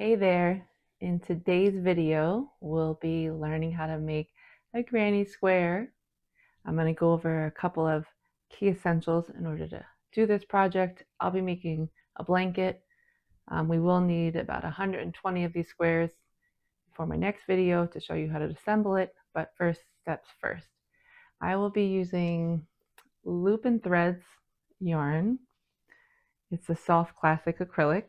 Hey there! In today's video, we'll be learning how to make a granny square. I'm going to go over a couple of key essentials in order to do this project. I'll be making a blanket. We will need about 120 of these squares for my next video to show you how to assemble it, but first steps first. I will be using Loop and Threads yarn. It's a soft classic acrylic.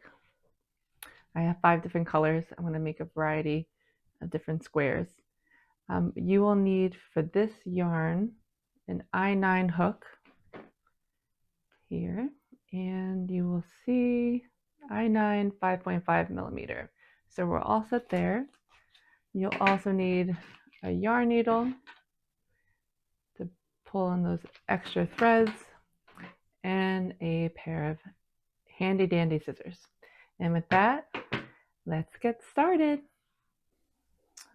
I have 5 different colors. I'm going to make a variety of different squares. You will need for this yarn an I9 hook here, and you will see I9 5.5 millimeter. So we're all set there. You'll also need a yarn needle to pull in those extra threads and a pair of handy dandy scissors. And with that, let's get started.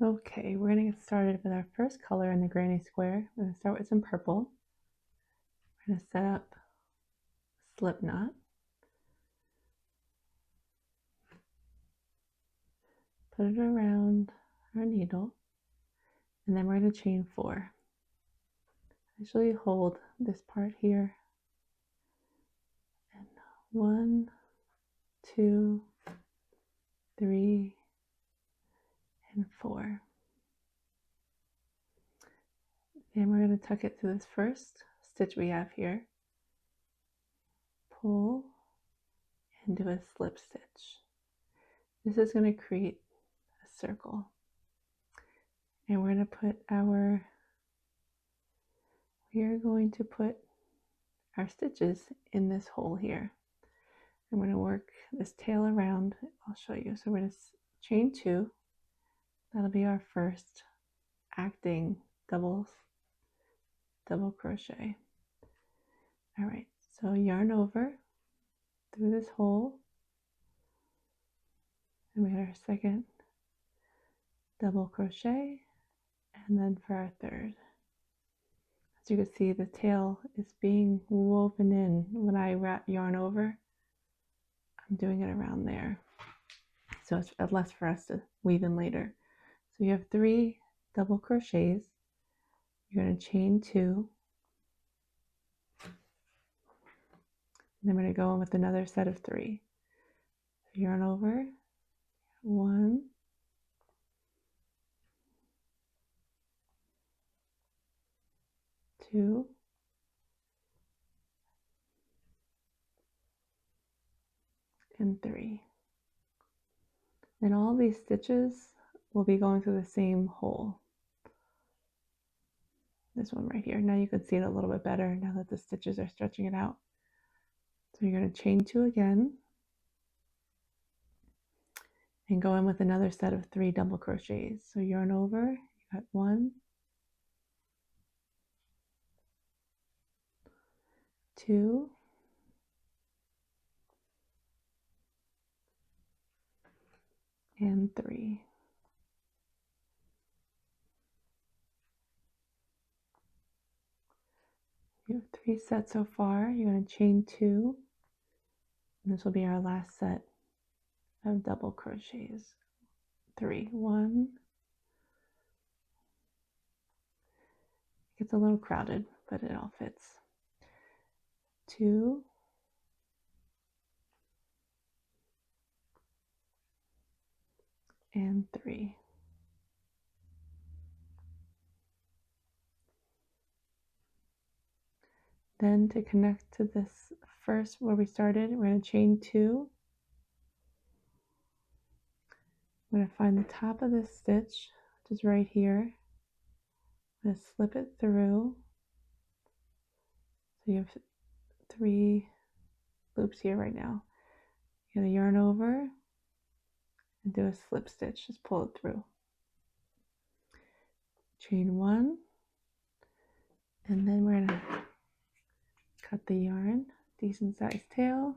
Okay, we're going to get started with our first color in the granny square. We're going to start with some purple. We're going to set up a slip knot. Put it around our needle, and then we're going to chain 4. Usually hold this part here, and 1, 2, 3, and 4. And we're going to tuck it to this first stitch we have here. Pull and do a slip stitch. This is going to create a circle. And we're going to put our stitches in this hole here. I'm going to work this tail around. I'll show you. So we're going to chain 2. That'll be our first acting double crochet. All right, so yarn over through this hole, and we got our second double crochet, and then for our third. As you can see, the tail is being woven in. When I wrap yarn over, I'm doing it around there, so it's less for us to weave in later. So you have 3 double crochets. You're going to chain 2, and then we're going to go in with another set of 3. So yarn over, 1, 2, and 3. And all these stitches will be going through the same hole. This one right here. Now you can see it a little bit better now that the stitches are stretching it out. So you're going to chain 2 again and go in with another set of 3 double crochets. So yarn over, you got 1, 2, and 3. You have 3 sets so far. You're going to chain 2, and this will be our last set of double crochets. 3, 1. It's a little crowded, but it all fits. 2, and 3. Then to connect to this first where we started, we're going to chain 2. I'm going to find the top of this stitch, which is right here. I'm going to slip it through. So you have 3 loops here right now. You're going to yarn over and do a slip stitch. Just pull it through. Chain 1, and then we're going to cut the yarn, decent sized tail,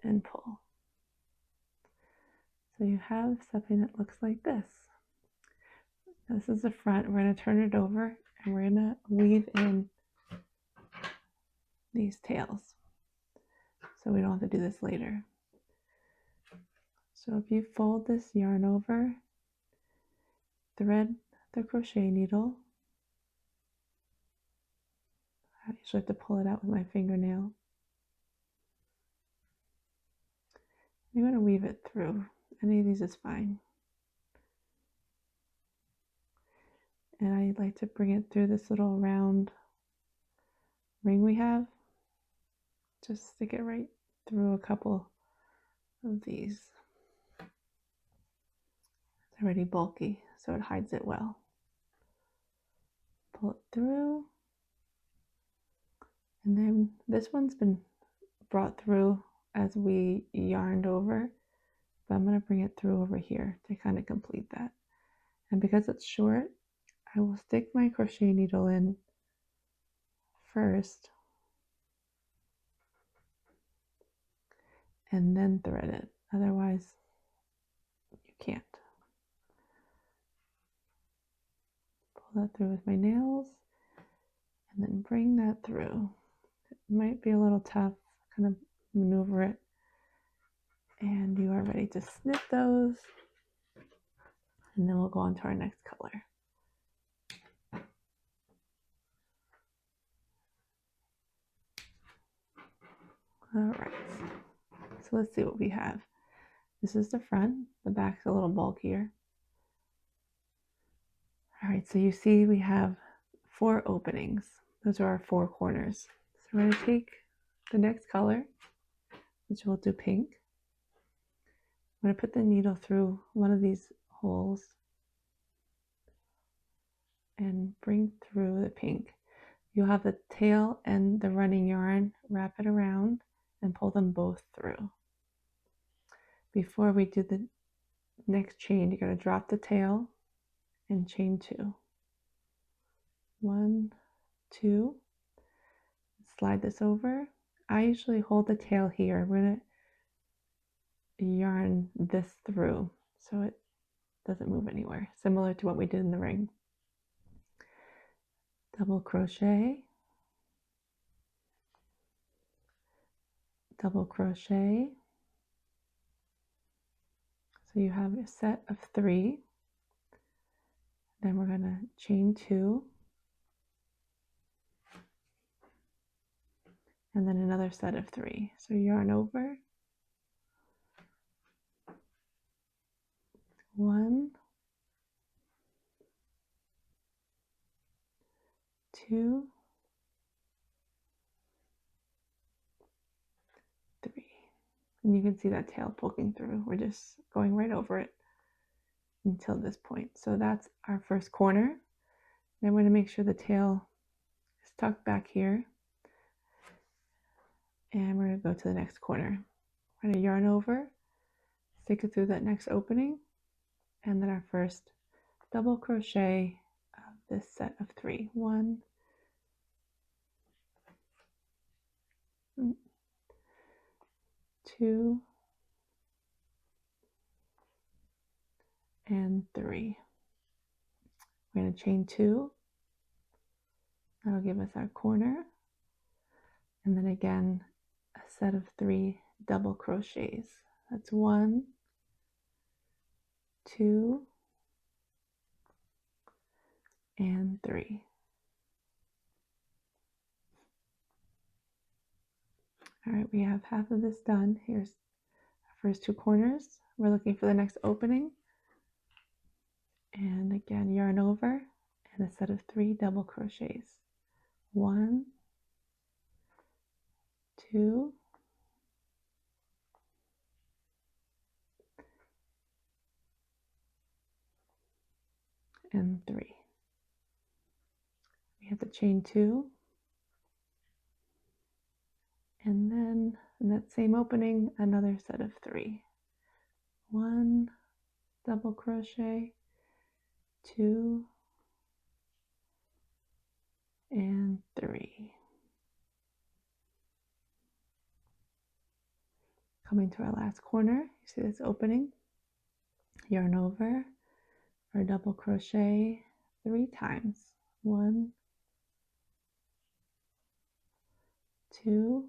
and pull. So you have something that looks like this. This is the front. We're going to turn it over and we're going to weave in these tails so we don't have to do this later. So if you fold this yarn over, thread the crochet needle. I usually have to pull it out with my fingernail. I'm going to weave it through. Any of these is fine. And I like to bring it through this little round ring we have. Just stick it right through a couple of these. It's already bulky, so it hides it well. Pull it through. And then this one's been brought through as we yarned over, but I'm going to bring it through over here to kind of complete that. And because it's short, I will stick my crochet needle in first and then thread it. Otherwise, you can't. Pull that through with my nails and then bring that through. It might be a little tough, kind of maneuver it. And you are ready to snip those. And then we'll go on to our next color. All right, so let's see what we have. This is the front, the back's a little bulkier. All right, so you see we have 4 openings. Those are our 4 corners. So we're going to take the next color, which we'll do pink. I'm going to put the needle through one of these holes and bring through the pink. You'll have the tail and the running yarn, wrap it around and pull them both through. Before we do the next chain, you're going to drop the tail and chain 2. 1, 2. Slide this over. I usually hold the tail here. We're going to yarn this through so it doesn't move anywhere, similar to what we did in the ring. Double crochet, double crochet. So you have a set of 3. Then we're going to chain 2. And then another set of 3. So yarn over. 1, 2, 3. And you can see that tail poking through. We're just going right over it until this point. So that's our first corner. Then we're going to make sure the tail is tucked back here. And we're going to go to the next corner. We're going to yarn over, stick it through that next opening, and then our first double crochet of this set of 3. 1, 2, and 3. We're going to chain 2. That'll give us our corner. And then again, a set of 3 double crochets. That's 1, 2, and 3. All right, we have half of this done. Here's our first 2 corners. We're looking for the next opening. And again, yarn over and a set of 3 double crochets. 1, 2, and 3. We have to chain 2. And then in that same opening, another set of 3. 1 double crochet, 2, and 3. Coming to our last corner, you see this opening, yarn over or double crochet 3 times. 1, 2,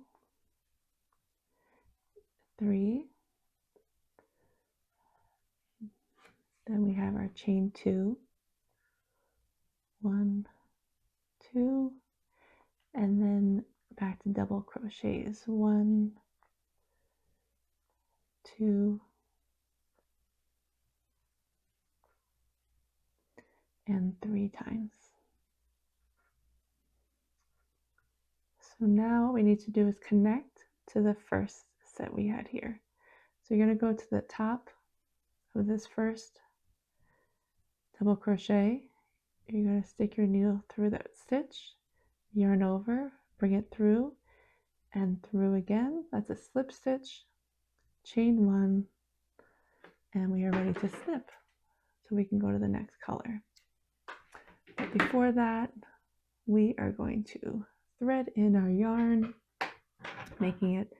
3, Then we have our chain 2, 1, 2, and then back to double crochets, 1, 2, and 3 times. So now what we need to do is connect to the first set we had here. So you're going to go to the top of this first double crochet. You're going to stick your needle through that stitch, yarn over, bring it through and through again. That's a slip stitch, chain 1, and we are ready to snip. So we can go to the next color. But before that, we are going to thread in our yarn, making it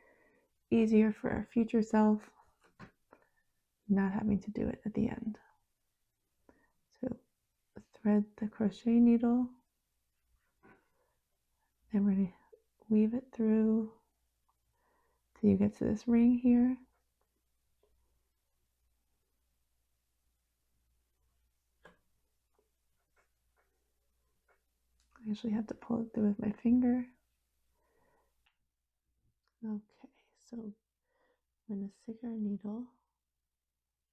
easier for our future self, not having to do it at the end. So thread the crochet needle, and we're going to weave it through till you get to this ring here. I actually have to pull it through with my finger. Okay, so we're going to stick our needle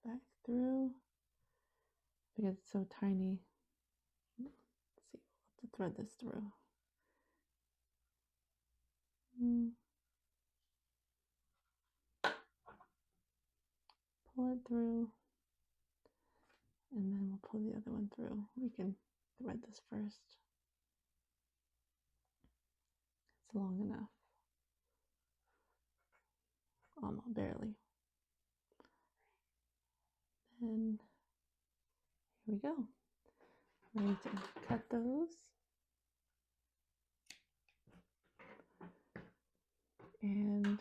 back through because it's so tiny. Let's see, we'll have to thread this through. Pull it through, and then we'll pull the other one through. We can thread this first. It's long enough. Almost barely. And here we go. Ready to cut those. And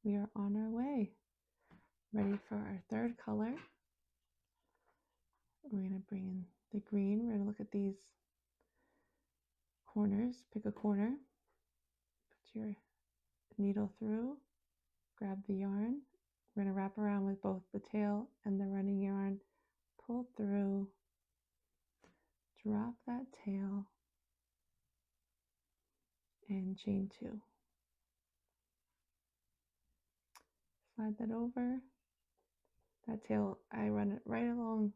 we are on our way. Ready for our third color. We're going to bring in the green. We're going to look at these corners. Pick a corner. Put your needle through. Grab the yarn. We're going to wrap around with both the tail and the running yarn. Pull through. Drop that tail. And chain 2. Slide that over. That tail, I run it right along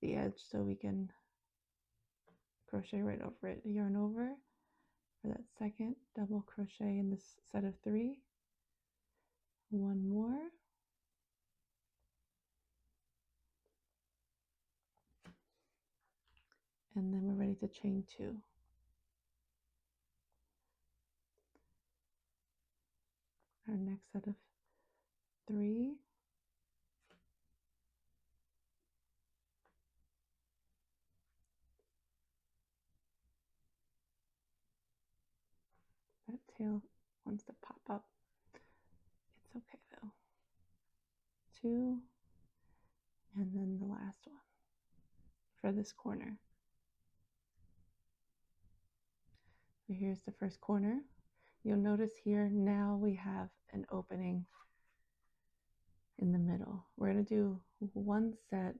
the edge so we can crochet right over it. Yarn over for that second double crochet in this set of 3. One more. And then we're ready to chain 2. Our next set of 3. That tail wants to pop up. It's okay though. 2, and then the last one for this corner. So here's the first corner. You'll notice here now we have an opening in the middle. We're going to do one set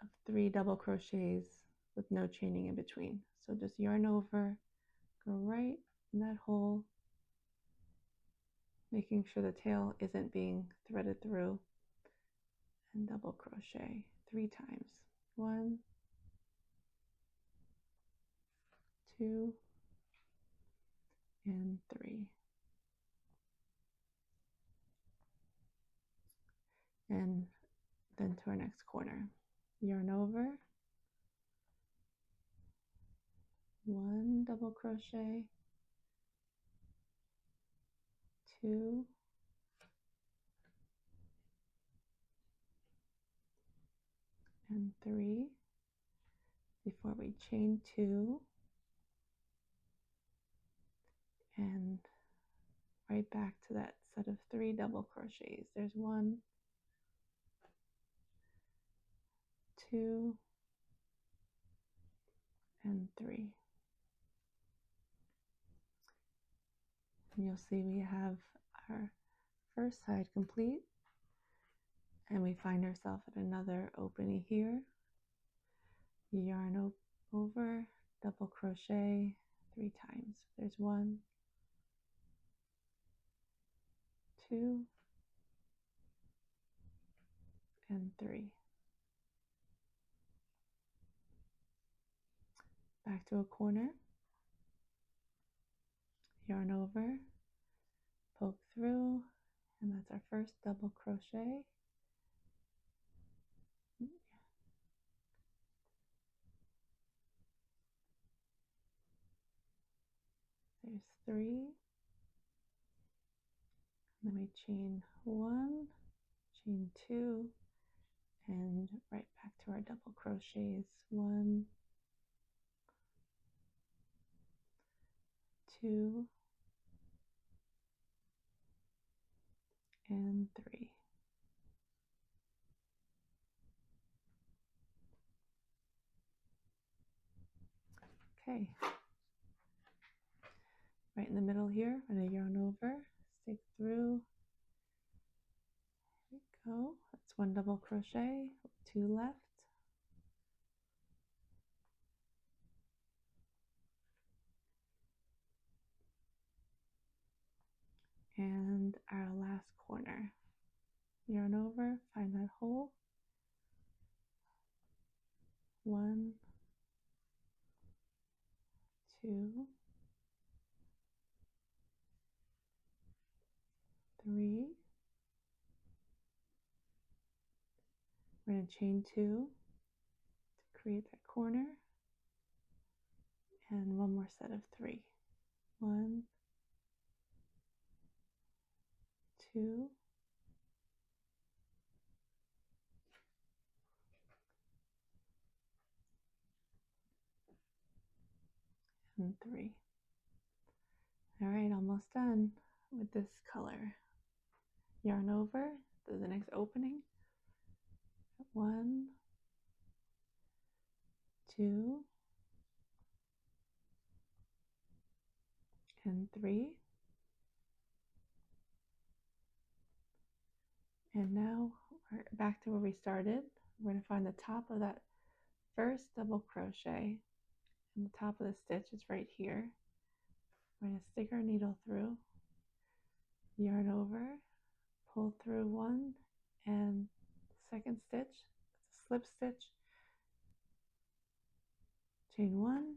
of 3 double crochets with no chaining in between. So just yarn over, go right in that hole, making sure the tail isn't being threaded through, and double crochet 3 times. 1, 2, and 3. And then to our next corner. Yarn over, 1 double crochet, 2, and 3 before we chain 2 and right back to that set of 3 double crochets. There's 1, 2, and 3. And you'll see we have our first side complete. and we find ourselves at another opening here. Yarn over, double crochet 3 times. There's 1, 2, and 3. Back to a corner, yarn over, poke through, and that's our first double crochet. There's 3. Then we chain 1, chain 2, and right back to our double crochets. 1, 2, and 3. Okay. Right in the middle here, I'm going to yarn over, stick through. There we go. That's 1 double crochet, 2 left. And our last corner. Yarn over, find that hole. 1, 2, 3. We're going to chain 2 to create that corner. And 1 more set of 3. 1, 2, and 3. All right, almost done with this color. Yarn over to the next opening. 1, 2, and 3. And now we're back to where we started. We're going to find the top of that first double crochet, and the top of the stitch is right here. We're going to stick our needle through, yarn over, pull through 1, and second stitch, it's a slip stitch, chain 1,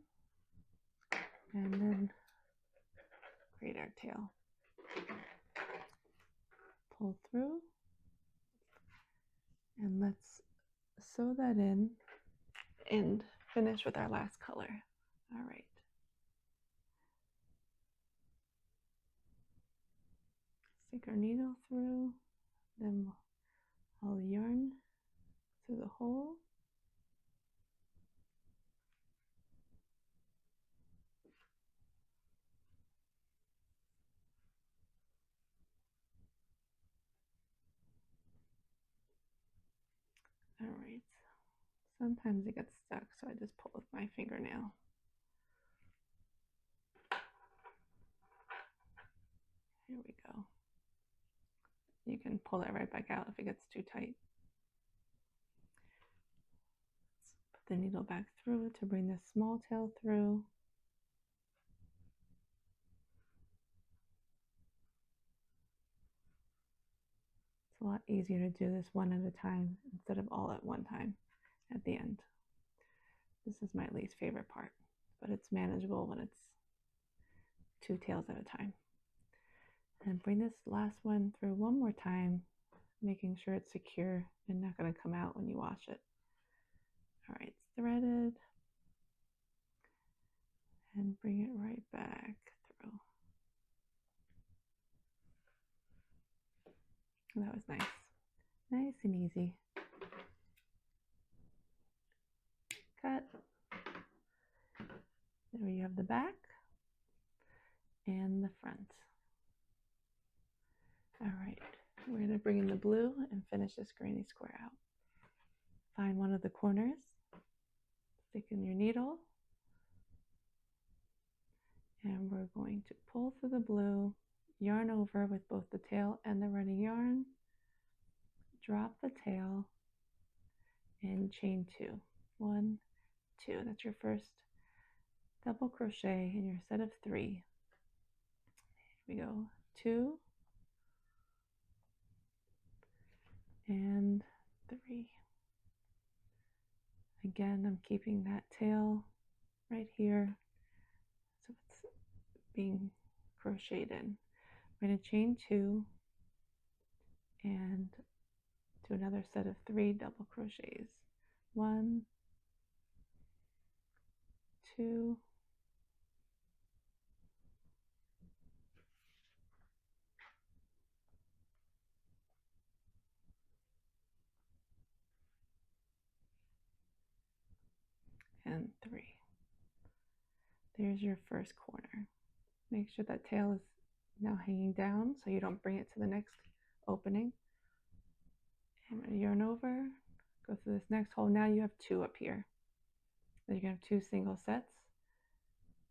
and then create our tail. Pull through, and let's sew that in and finish with our last color. All right. Stick our needle through, then I'll yarn through the hole. All right. Sometimes it gets stuck, so I just pull with my fingernail. Here we go. You can pull that right back out if it gets too tight. Let's put the needle back through to bring this small tail through. It's a lot easier to do this one at a time instead of all at one time at the end. This is my least favorite part, but it's manageable when it's 2 tails at a time. And bring this last one through one more time, making sure it's secure and not going to come out when you wash it. All right, it's threaded. And bring it right back through. That was nice. Nice and easy. Cut. There you have the back and the front. All right, we're going to bring in the blue and finish this granny square out. Find one of the corners, stick in your needle, and we're going to pull through the blue, yarn over with both the tail and the running yarn, drop the tail and chain 2. 1, 2. That's your first double crochet in your set of 3. Here we go. 2 and 3. Again, I'm keeping that tail right here, so it's being crocheted in. I'm going to chain 2 and do another set of 3 double crochets. 1, 2, and 3. There's your first corner. Make sure that tail is now hanging down so you don't bring it to the next opening. And yarn over, go through this next hole. Now you have 2 up here. Then you're going to have 2 single sets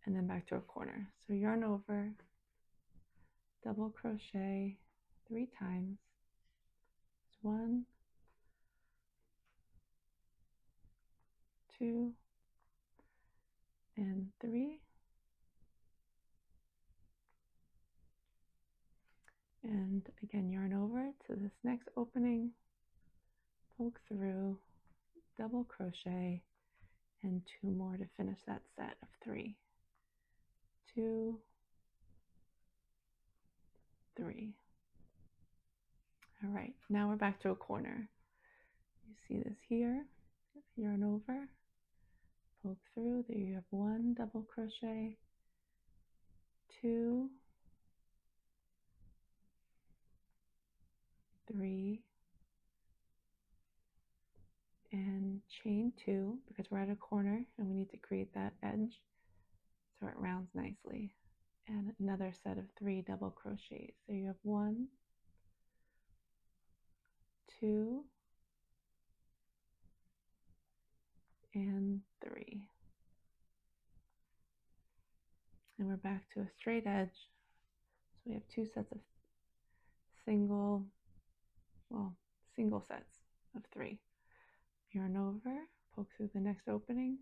and then back to a corner. So yarn over, double crochet 3 times. 1, 2, and 3. And again, yarn over to this next opening, poke through, double crochet, and 2 more to finish that set of 3. 2, 3. All right, now we're back to a corner. You see this here, yarn over, poke through, there you have 1 double crochet, 2, 3, and chain 2 because we're at a corner and we need to create that edge so it rounds nicely. And another set of 3 double crochets. So you have 1, 2, and 3. And we're back to a straight edge. So we have 2 sets of single sets of 3. Yarn over, poke through the next opening,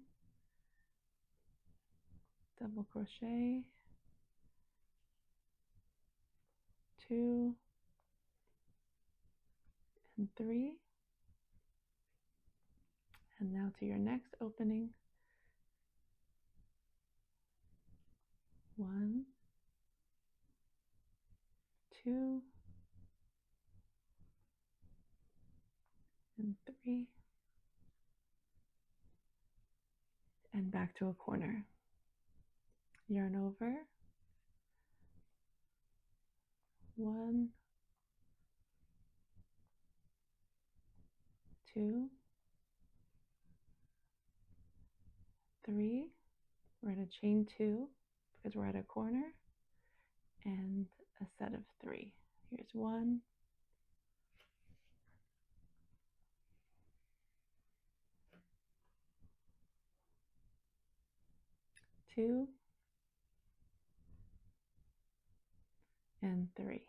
double crochet, 2, and 3. And now to your next opening, 1, 2, and 3, and back to a corner. Yarn over, 1, 2, 3. We're going to chain 2 because we're at a corner, and a set of 3. Here's 1, 2, and 3.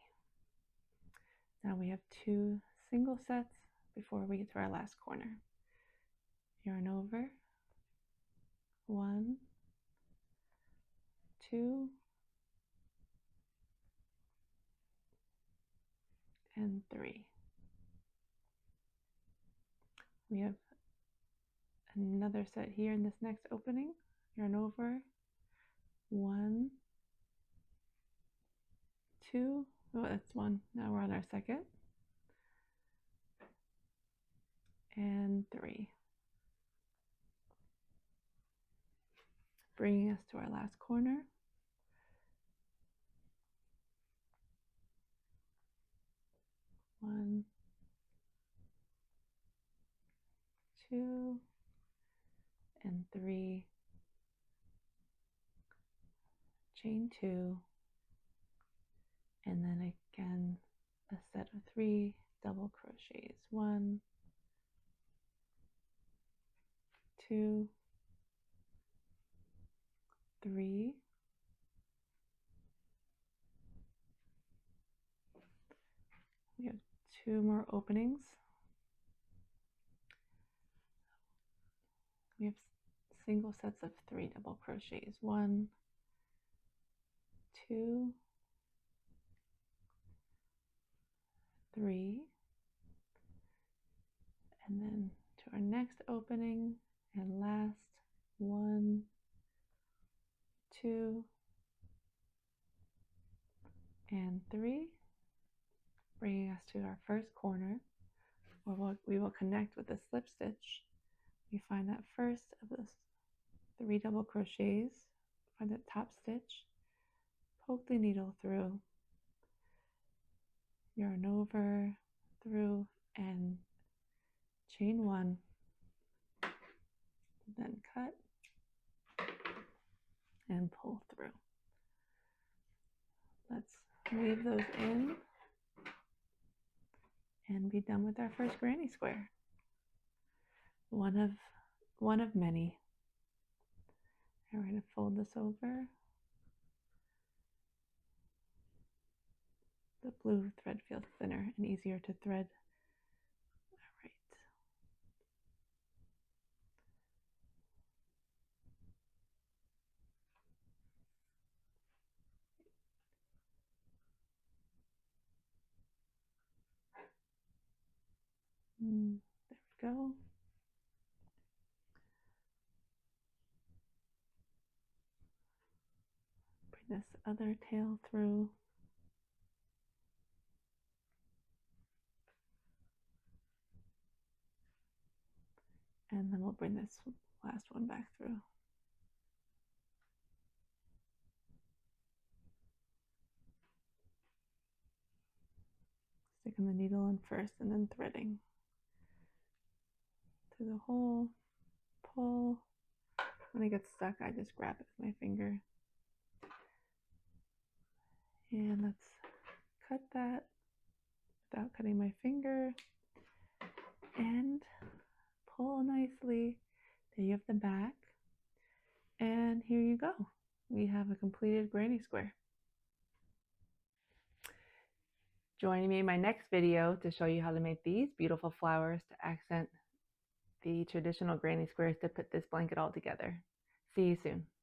Now we have 2 single sets before we get to our last corner. Yarn over, 1, 2, and 3. We have another set here in this next opening. Yarn over, 1, 2, oh that's 1, now we're on our second, and 3. Bringing us to our last corner. One, 2, and 3. Chain 2, and then again a set of 3 double crochets. 1, 2, 3. We have 2 more openings We have single sets of 3 double crochets. 1, 2, 3, and then to our next opening and last, 1, 2, and 3, bringing us to our first corner where we will connect with a slip stitch. We find that first of the 3 double crochets, find the top stitch, poke the needle through, yarn over, through, and chain 1, then cut and pull through. Let's weave those in and be done with our first granny square. One of many. And we're going to fold this over. The blue thread feels thinner and easier to thread. All right. There we go. Bring this other tail through. And then we'll bring this last one back through. Sticking the needle in first and then threading through the hole, pull. When it gets stuck, I just grab it with my finger. And let's cut that without cutting my finger. And pull nicely. There you have the back. And here you go. We have a completed granny square. Join me in my next video to show you how to make these beautiful flowers to accent the traditional granny squares to put this blanket all together. See you soon.